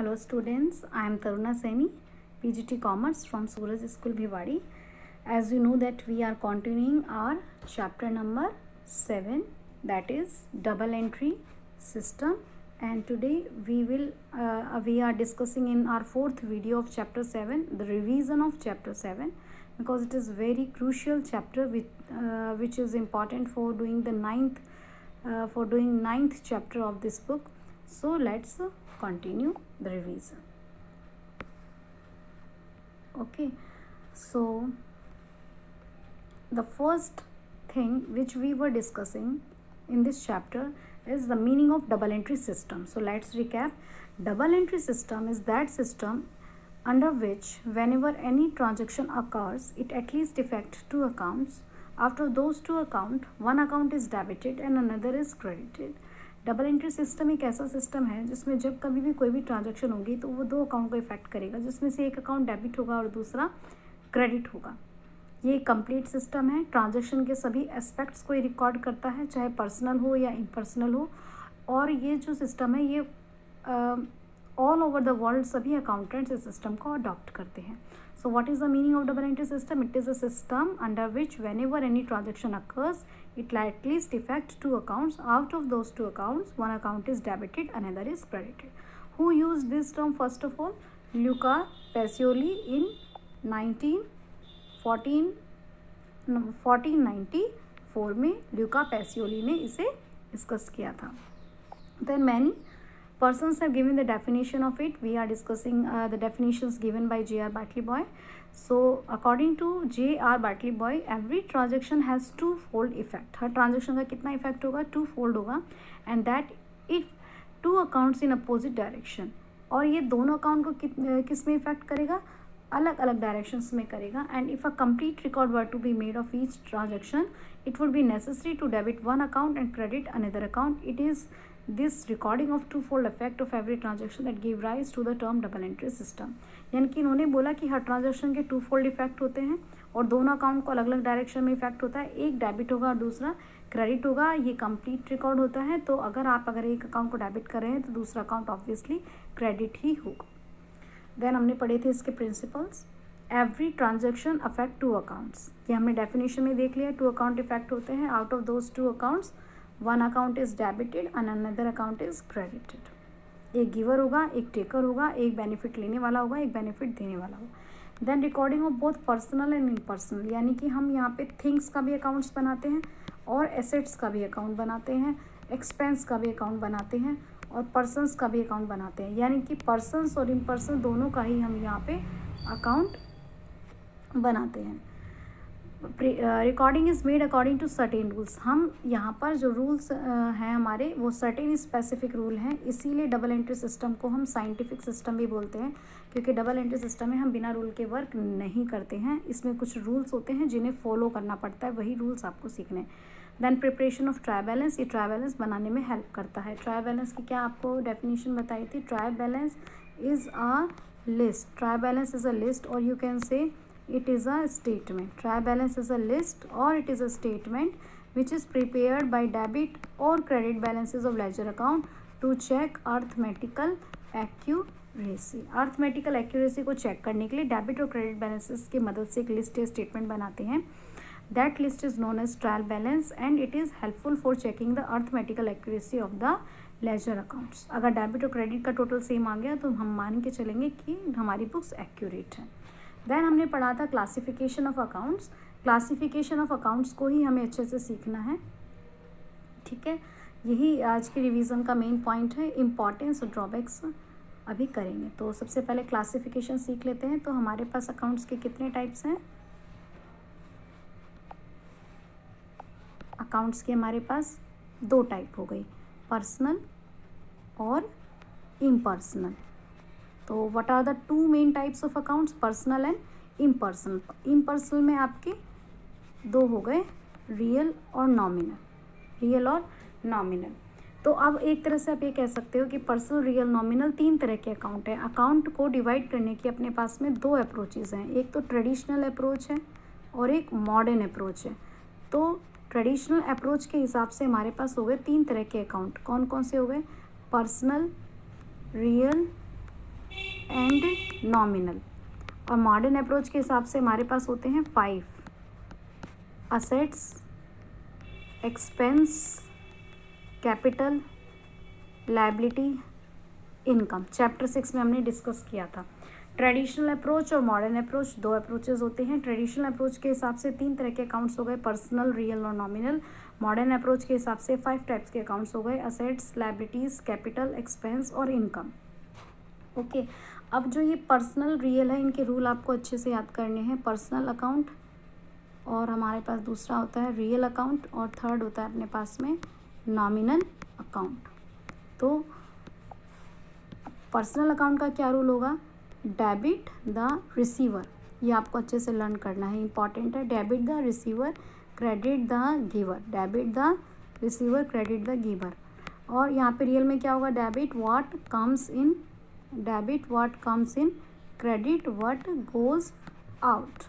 Hello students, I am Taruna Saini, PGT Commerce from Suraj School Bhiwadi. As you know that we are continuing our chapter number 7, that is double entry system, and today we are discussing in our fourth video of chapter 7 the revision of chapter 7, because it is very crucial chapter which is important for doing the ninth chapter of this book. So let's continue the revision. Okay, so the first thing which we were discussing in this chapter is the meaning of double entry system. So let's recap. Double entry system is that system under which whenever any transaction occurs, it at least affects two accounts. After those two accounts, one account is debited and another is credited. Double entry system एक ऐसा system है जिसमें जब कभी भी कोई भी transaction होगी तो वो दो अकाउंट को इफेक्ट करेगा, जिसमें से एक अकाउंट डेबिट होगा और दूसरा क्रेडिट होगा. ये कंप्लीट सिस्टम है. ट्रांजैक्शन के सभी एस्पेक्ट्स को ये रिकॉर्ड करता है, चाहे पर्सनल हो या इम्पर्सनल हो. और ये जो सिस्टम है ये ऑल ओवर द वर्ल्ड सभी अकाउंटेंट्स इस सिस्टम को अडॉप्ट करते हैं. So what is the meaning of double entry system? It is a system under which whenever any transaction occurs, it at least affects two accounts. Out of those two accounts, one account is debited, another is credited. Who used this term first of all? Luca Pacioli in 1494 में Luca Pacioli ने इसे discuss किया था. Then many persons have given the definition of it. We are discussing the definitions given by J.R. Bartley Boy. So according to J.R. Bartley Boy, every transaction has two-fold effect. Her transaction का कितना effect होगा? Two-fold होगा. And that if two accounts in opposite direction, और ये दोनों account को किस में effect करेगा? अलग अलग directions में करेगा. And if a complete record were to be made of each transaction, it would be necessary to debit one account and credit another account. It is this recording of two-fold effect of every transaction that gave rise to the term double entry system. यानी कि इन्होंने बोला कि हर transaction के two-fold effect होते हैं और दोनों अकाउंट को अलग अलग डायरेक्शन में इफेक्ट होता है. एक डेबिट होगा और दूसरा क्रेडिट होगा. ये कंप्लीट रिकॉर्ड होता है. तो अगर एक अकाउंट को डेबिट कर रहे हैं तो दूसरा अकाउंट ऑब्वियसली क्रेडिट ही होगा. देन हमने पढ़े थे इसके principles. Every transaction affect two accounts, ये हमने डेफिनेशन में देख लिया. टू अकाउंट इफेक्ट होते हैं. Out of those two accounts one account is debited and another account is credited. एक गिवर होगा, एक टेकर होगा, एक बेनिफिट लेने वाला होगा, एक बेनिफिट देने वाला होगा. Then recording of both personal and impersonal, यानी कि हम यहाँ पे थिंग्स का भी अकाउंट्स बनाते हैं और एसेट्स का भी अकाउंट बनाते हैं, एक्सपेंस का भी अकाउंट बनाते हैं और पर्सनस का भी अकाउंट बनाते हैं. यानी कि पर्सनस और इम्पर्सन दोनों का ही हम यहाँ पे अकाउंट बनाते हैं. Recording is made according to certain rules. हम यहाँ पर जो रूल्स हैं हमारे वो सर्टेन स्पेसिफिक रूल हैं. इसीलिए डबल एंट्री सिस्टम को हम साइंटिफिक सिस्टम भी बोलते हैं, क्योंकि डबल एंट्री सिस्टम में हम बिना रूल के वर्क नहीं करते हैं. इसमें कुछ रूल्स होते हैं जिन्हें फॉलो करना पड़ता है, वही रूल्स आपको सीखने हैं. Then preparation of trial balance, ये ट्राई बैलेंस बनाने में हेल्प करता है. ट्राई बैलेंस की क्या आपको डेफिनेशन बताई थी? Trial balance is a list. Trial balance is a list और you can say it is a statement. Trial balance is a list or it is a statement which is prepared by debit or credit balances of ledger account to check arithmetical accuracy. arithmetical accuracy को check करने के लिए debit और credit balances की मदद से एक list या स्टेटमेंट बनाते हैं. That list is known as trial balance and it is helpful for checking the arithmetical accuracy of the ledger accounts. अगर डेबिट और क्रेडिट का टोटल सेम आ गया तो हम मान के चलेंगे कि हमारी बुक्स एक्यूरेट हैं. देन हमने पढ़ा था classification of accounts. Classification of accounts को ही हमें अच्छे से सीखना है. ठीक है, यही आज की रिवीजन का मेन पॉइंट है. इम्पॉर्टेंस और ड्रॉबैक्स अभी करेंगे. तो सबसे पहले क्लासिफिकेशन सीख लेते हैं. तो हमारे पास अकाउंट्स के कितने टाइप्स हैं? अकाउंट्स के हमारे पास दो टाइप हो गई, पर्सनल और इम्पर्सनल. तो what are the two main types of accounts? Personal and impersonal. Impersonal में आपके दो हो गए, रियल और नॉमिनल. रियल और नॉमिनल. तो अब एक तरह से आप ये कह सकते हो कि पर्सनल, रियल, नॉमिनल तीन तरह के अकाउंट हैं. अकाउंट को डिवाइड करने की अपने पास में दो अप्रोचेज़ हैं. एक तो ट्रेडिशनल अप्रोच है और एक मॉडर्न अप्रोच है. तो ट्रेडिशनल अप्रोच के हिसाब से हमारे पास हो गए तीन तरह के अकाउंट. कौन कौन से हो गए? Personal, real and nominal. और मॉडर्न अप्रोच के हिसाब से हमारे पास होते हैं 5: assets, expense, capital, liability, income. Chapter 6 में हमने डिस्कस किया था। ट्रेडिशनल अप्रोच और मॉडर्न अप्रोच, दो अप्रोचेस होते हैं। ट्रेडिशनल अप्रोच के हिसाब से 3 तरह के अकाउंट्स हो गए, पर्सनल, रियल और नॉमिनल। मॉडर्न अप्रोच के हिसाब से 5 टाइप्स के अकाउंट्स हो गए, असेट्स, लायबिलिटीज़, कैपिटल, एक्सपेंस और इनकम। ओके, अब जो ये पर्सनल, रियल है, इनके रूल आपको अच्छे से याद करने हैं। पर्सनल अकाउंट और हमारे पास दूसरा होता है रियल अकाउंट और थर्ड होता है अपने पास में नॉमिनल अकाउंट। तो पर्सनल अकाउंट का क्या रूल होगा? डेबिट द रिसीवर, ये आपको अच्छे से लर्न करना है, इंपॉर्टेंट है। Debit the receiver, credit the giver, debit the receiver, credit the giver. और यहाँ पे रियल में क्या होगा? Debit what comes in, debit what comes in, credit what goes out,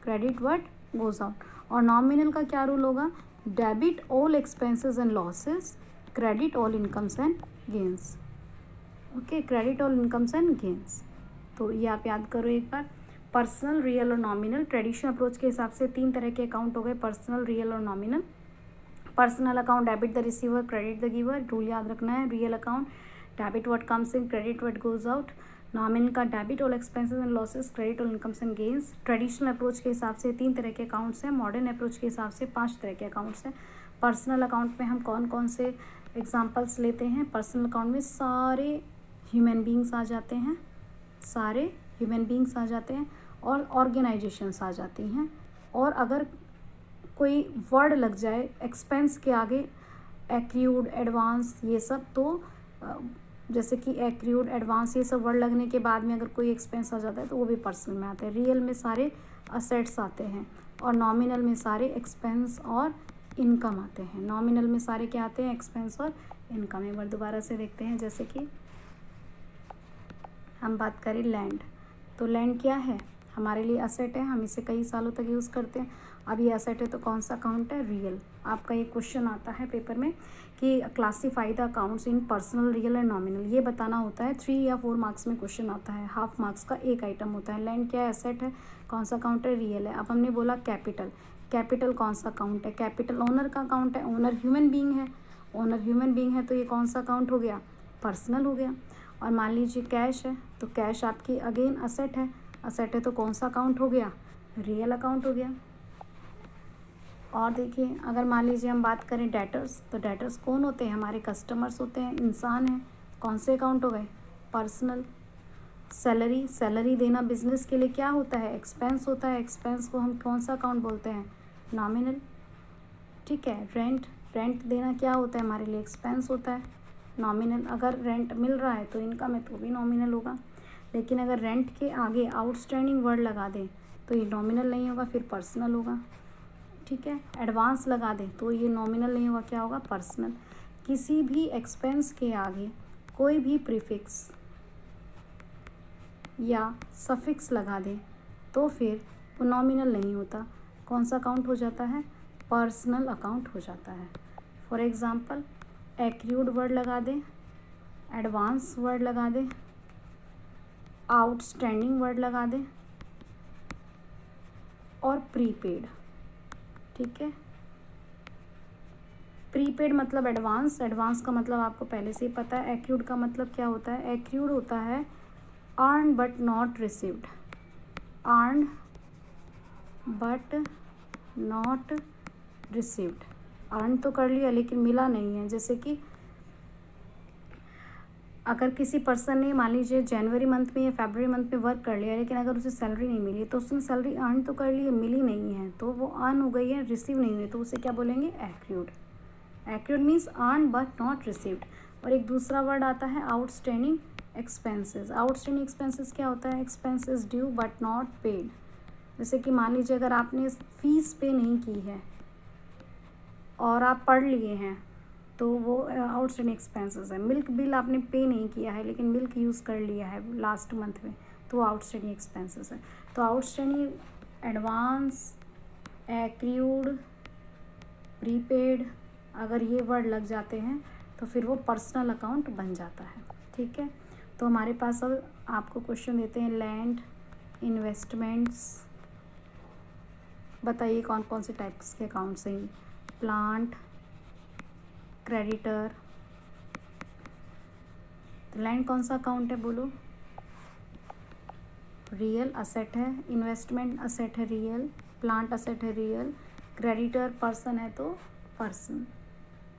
credit what goes out. और नॉमिनल का क्या रूल होगा? Debit all expenses and losses, credit all incomes and gains. Okay, credit all incomes and gains. तो ये आप याद करो एक बार। पर्सनल, रियल और नॉमिनल। ट्रेडिशनल अप्रोच के हिसाब से 3 तरह के अकाउंट हो गए, पर्सनल, रियल और nominal. Personal account debit the receiver, credit the giver, rule याद रखना है। Real account debit what comes in, credit what goes out. Nominal का debit all expenses and losses, credit all incomes and gains. Traditional approach के हिसाब से 3 तरह के accounts हैं, मॉडर्न अप्रोच के हिसाब से 5 तरह के अकाउंट्स हैं। पर्सनल अकाउंट में हम कौन कौन से एग्जाम्पल्स लेते हैं? पर्सनल अकाउंट में सारे ह्यूमन बींग्स आ जाते हैं, सारे ह्यूमन बींग्स आ जाते हैं और ऑर्गेनाइजेशंस आ जाती हैं। और अगर कोई वर्ड लग जाए एक्सपेंस के आगे, एक्रूड, एडवांस, ये सब, तो जैसे कि एक्रूड, एडवांस, ये सब वर्ड लगने के बाद में अगर कोई एक्सपेंस आ जाता है तो वो भी पर्सनल में आता है। रियल में सारे असेट्स आते हैं और नॉमिनल में सारे एक्सपेंस और इनकम आते हैं। नॉमिनल में सारे क्या आते हैं? एक्सपेंस और इनकम। एक बार दोबारा से देखते हैं। जैसे कि हम बात करें लैंड, तो लैंड क्या है? हमारे लिए असेट है, हम इसे कई सालों तक यूज़ करते हैं। अब ये असेट है तो कौन सा अकाउंट है? रियल। आपका ये क्वेश्चन आता है पेपर में कि classify the accounts in personal, real and nominal, ये बताना होता है। 3 या 4 मार्क्स में क्वेश्चन आता है, हाफ मार्क्स का एक आइटम होता है। लैंड क्या है? एसेट है। कौन सा अकाउंट है? रियल है। अब हमने बोला कैपिटल, कैपिटल कौन सा अकाउंट है? कैपिटल ओनर का अकाउंट है, ओनर ह्यूमन बीइंग है, ओनर ह्यूमन बीइंग है तो ये कौन सा अकाउंट हो गया? पर्सनल हो गया। और मान लीजिए कैश है, तो कैश आपकी अगेन असेट है, असेट है तो कौन सा अकाउंट हो गया? रियल अकाउंट हो गया। और देखिए अगर मान लीजिए हम बात करें डेटर्स, तो डेटर्स कौन होते हैं? हमारे कस्टमर्स होते हैं, इंसान हैं, कौन से अकाउंट हो गए? पर्सनल। सैलरी, सैलरी देना बिजनेस के लिए क्या होता है? एक्सपेंस होता है, एक्सपेंस को हम कौन सा अकाउंट बोलते हैं? नॉमिनल। ठीक है। रेंट, रेंट देना क्या होता है हमारे लिए? एक्सपेंस होता है, नॉमिनल। अगर रेंट मिल रहा है तो इनकम है तो भी नॉमिनल होगा। लेकिन अगर रेंट के आगे आउटस्टैंडिंग वर्ड लगा दें तो ये नॉमिनल नहीं होगा, फिर पर्सनल होगा। ठीक है। एडवांस लगा दें तो ये नॉमिनल नहीं होगा, क्या होगा? पर्सनल। किसी भी एक्सपेंस के आगे कोई भी प्रीफिक्स या सफिक्स लगा दें तो फिर वो नॉमिनल नहीं होता। कौन सा अकाउंट हो जाता है? पर्सनल अकाउंट हो जाता है। फॉर एग्ज़ाम्पल एक्रूड वर्ड लगा दें, एडवांस वर्ड लगा दें, आउटस्टैंडिंग वर्ड लगा दें और प्रीपेड। ठीक है। प्रीपेड मतलब एडवांस, एडवांस का मतलब आपको पहले से ही पता है। एक्रूड का मतलब क्या होता है? एक्रूड होता है earn but not received, earn but not received. Earn तो कर लिया लेकिन मिला नहीं है। जैसे कि अगर किसी पर्सन ने मान लीजिए जनवरी मंथ में या फरवरी मंथ में वर्क कर लिया लेकिन अगर उसे सैलरी नहीं मिली तो उसने सैलरी अर्न तो कर ली है, मिली नहीं है, तो वो अर्न हो गई है, रिसीव नहीं हुई, तो उसे क्या बोलेंगे? Accrued. Accrued means earn but not received. और एक दूसरा वर्ड आता है आउटस्टैंडिंग एक्सपेंसेस। आउटस्टैंडिंग एक्सपेंसेस क्या होता है? Expenses due but not paid. जैसे कि मान लीजिए अगर आपने फीस पे नहीं की है और आप पढ़ लिए हैं तो वो आउटस्टैंडिंग एक्सपेंसेस है। मिल्क बिल आपने पे नहीं किया है लेकिन मिल्क यूज़ कर लिया है लास्ट मंथ में, तो वो आउटस्टैंडिंग एक्सपेंसेस है। तो आउटस्टैंडिंग, एडवांस, एक्रूड, प्रीपेड, अगर ये वर्ड लग जाते हैं तो फिर वो पर्सनल अकाउंट बन जाता है। ठीक है। तो तो हमारे पास अब आपको क्वेश्चन देते हैं लैंड इन्वेस्टमेंट्स, बताइए कौन कौन से टाइप्स के अकाउंट्स हैं। प्लांट, क्रेडिटर, तो लैंड कौन सा अकाउंट है बोलो, रियल असेट है, इन्वेस्टमेंट असेट है रियल, प्लांट असेट है रियल, क्रेडिटर पर्सन है तो पर्सन,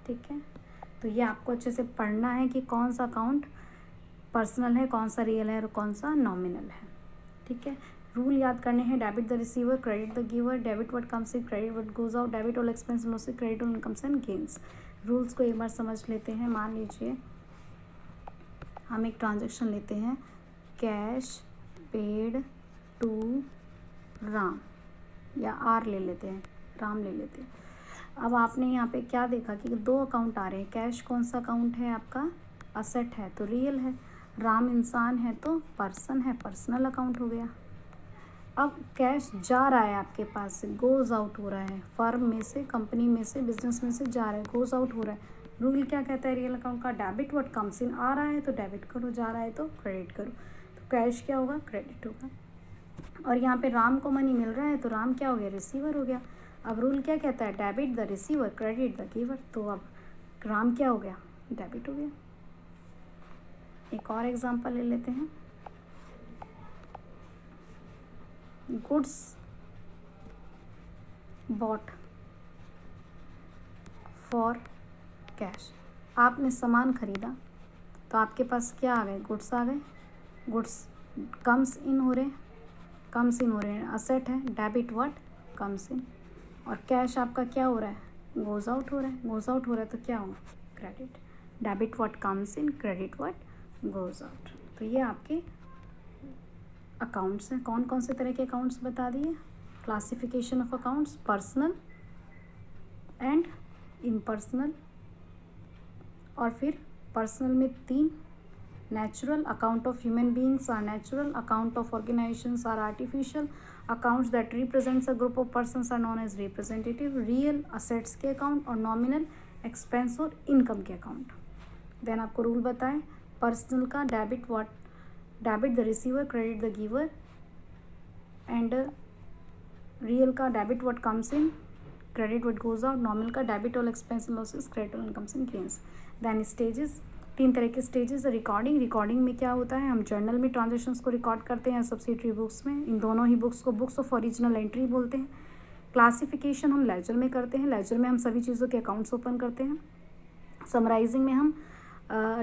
ठीक है। तो ये आपको अच्छे से पढ़ना है कि कौन सा अकाउंट पर्सनल है, कौन सा रियल है और कौन सा नॉमिनल है, ठीक है। रूल याद करने हैं, debit the receiver, credit the giver, debit what comes in, credit what goes out, debit all expense losses, credit all incomes and gains. Rules को एक बार समझ लेते हैं। मान लीजिए हम एक ट्रांजेक्शन लेते हैं, कैश पेड टू राम, या आर ले लेते हैं, राम ले लेते हैं। अब आपने यहाँ पे क्या देखा कि दो अकाउंट आ रहे हैं। कैश कौन सा अकाउंट है आपका, असेट है तो रियल है, राम इंसान है तो पर्सन है, पर्सनल अकाउंट हो गया। अब कैश जा रहा है आपके पास से, गोज़ आउट हो रहा है, फर्म में से, कंपनी में से, बिजनेस में से जा रहा है, गोज़ आउट हो रहा है। रूल क्या कहता है रियल अकाउंट का, डेबिट व्हाट कम्स इन, आ रहा है तो डेबिट करो, जा रहा है तो क्रेडिट करो। तो कैश क्या होगा, क्रेडिट होगा। और यहाँ पे राम को मनी मिल रहा है तो राम क्या हो गया, रिसीवर हो गया। अब रूल क्या कहता है, debit the receiver, credit the giver, तो अब राम क्या हो गया, डेबिट हो गया। एक और एग्जांपल ले लेते हैं, गुड्स बॉट फॉर कैश, आपने सामान खरीदा तो आपके पास क्या आ गए, गुड्स आ गए, गुड्स कम्स इन हो रहे हैं, असेट है, डेबिट व्हाट कम्स इन, और कैश आपका क्या हो रहा है, गोज़ आउट हो रहा है, गोज़ आउट हो रहा है तो क्या होगा, credit, debit what comes in, credit what goes out. तो ये आपके अकाउंट्स हैं। कौन कौन से तरह के अकाउंट्स बता दिए, classification of accounts, personal and impersonal, और फिर पर्सनल में 3, natural, account of human beings are natural, account of organisations are artificial, accounts that represents a group of persons are known as representative, real assets के account और nominal expense और income के account. Then आपको rule बताएं, personal का debit the receiver, credit the giver, and real का debit what comes in, credit what goes out, nominal का debit all expense losses, credit all incomes and gains. Then stages, 3 तरह के stages. Recording में क्या होता है, हम जर्नल में ट्रांजेक्शन्स को रिकॉर्ड करते हैं, सब्सिडरी बुक्स में, इन दोनों ही बुक्स को बुक्स ऑफ ओरिजिनल एंट्री बोलते हैं। क्लासिफिकेशन हम लेजर में करते हैं, लेजर में हम सभी चीज़ों के अकाउंट्स ओपन करते हैं। समराइजिंग में हम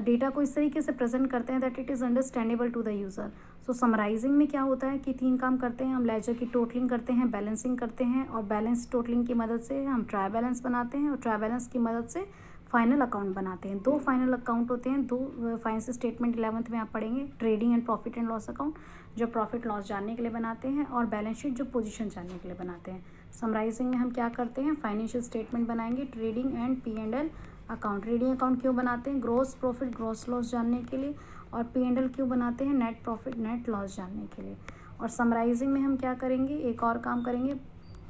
डेटा को इस तरीके से प्रेजेंट करते हैं that it is understandable to the user. So summarising में क्या होता है कि 3 काम करते हैं हम, लेजर की टोटलिंग करते हैं, बैलेंसिंग करते हैं, और बैलेंस टोटलिंग की मदद से हम ट्राई बैलेंस बनाते हैं, और ट्राई बैलेंस की मदद से फाइनल अकाउंट बनाते हैं। 2 फाइनल अकाउंट होते हैं, 2 फाइनेंशियल स्टेटमेंट 11th में आप पढ़ेंगे, trading and profit and loss account जो प्रॉफिट लॉस जानने के लिए बनाते हैं, और बैलेंस शीट जो पोजीशन जानने के लिए बनाते हैं। समराइजिंग में हम क्या करते हैं, फाइनेंशियल स्टेटमेंट बनाएंगे, trading and P&L account. Trading account क्यों बनाते हैं, ग्रोस प्रॉफिट ग्रोस लॉस जानने के लिए, और P&L क्यों बनाते हैं, नेट प्रॉफिट नेट लॉस जानने के लिए। और समराइजिंग में हम क्या करेंगे, एक और काम करेंगे,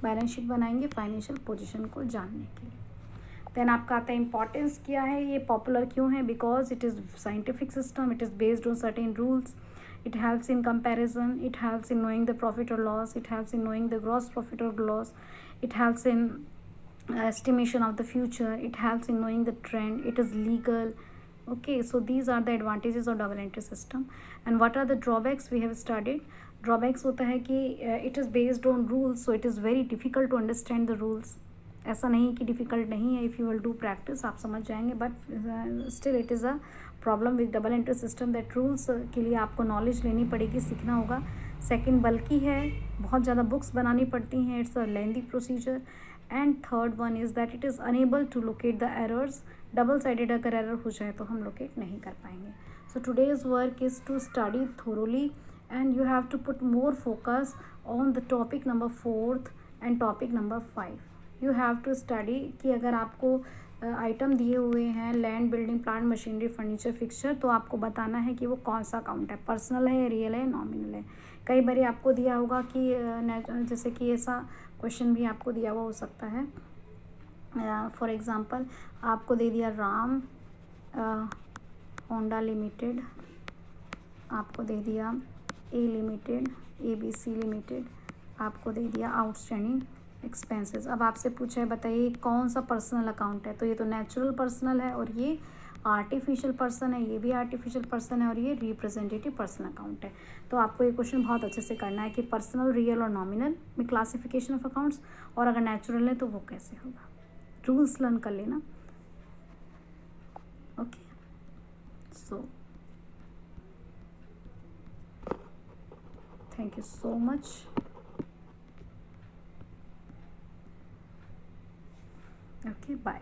बैलेंस शीट बनाएंगे फाइनेंशियल पोजीशन को जानने के लिए। देन आपका आता है इंपॉर्टेंस क्या है, ये पॉपुलर क्यों है, because it is scientific system, it is based on certain rules, it helps in comparison, it helps in knowing the profit or loss, it helps in knowing the gross profit or loss, it helps in estimation of the future, it helps in knowing the trend, it is legal. Okay, so these are the advantages of double entry system. And what are the drawbacks we have studied. Drawbacks होता है कि it is based on rules, so it is very difficult to understand the rules. ऐसा नहीं कि difficult नहीं है, if you will do practice आप समझ जाएंगे, but still it is a problem with double entry system that rules के लिए आपको नॉलेज लेनी पड़ेगी, सीखना होगा। सेकंड बल्कि है, बहुत ज़्यादा बुक्स बनानी पड़ती हैं, it's a lengthy procedure. And third one is that it is unable to locate the errors, double sided अगर एरर हो जाए तो हम लोकेट नहीं कर पाएंगे। So today's work is to study thoroughly and you have to put more focus on the topic number 4th and topic number 5। You have to study कि अगर आपको आइटम दिए हुए हैं, land, building, plant, machinery, furniture, fixture, तो आपको बताना है कि वो कौन सा अकाउंट है, पर्सनल है, रियल है, नॉमिनल है। कई बार आपको दिया होगा कि जैसे कि ऐसा क्वेश्चन भी आपको दिया हुआ हो सकता है, फॉर एग्ज़ाम्पल आपको दे दिया राम होंडा लिमिटेड आपको दे दिया ए लिमिटेड, ABC लिमिटेड, आपको दे दिया आउटस्टैंडिंग एक्सपेंसेस। अब आपसे पूछा है बताइए कौन सा पर्सनल अकाउंट है, तो ये तो नेचुरल पर्सनल है और ये आर्टिफिशियल पर्सन है, ये भी आर्टिफिशियल पर्सन है और ये रिप्रेजेंटेटिव पर्सनल अकाउंट है। तो आपको ये क्वेश्चन बहुत अच्छे से करना है कि पर्सनल, रियल और नॉमिनल में क्लासिफिकेशन ऑफ अकाउंट्स, और अगर नेचुरल है तो वो कैसे होगा, रूल्स लर्न कर लेना। Okay, so thank you so much. Okay, bye.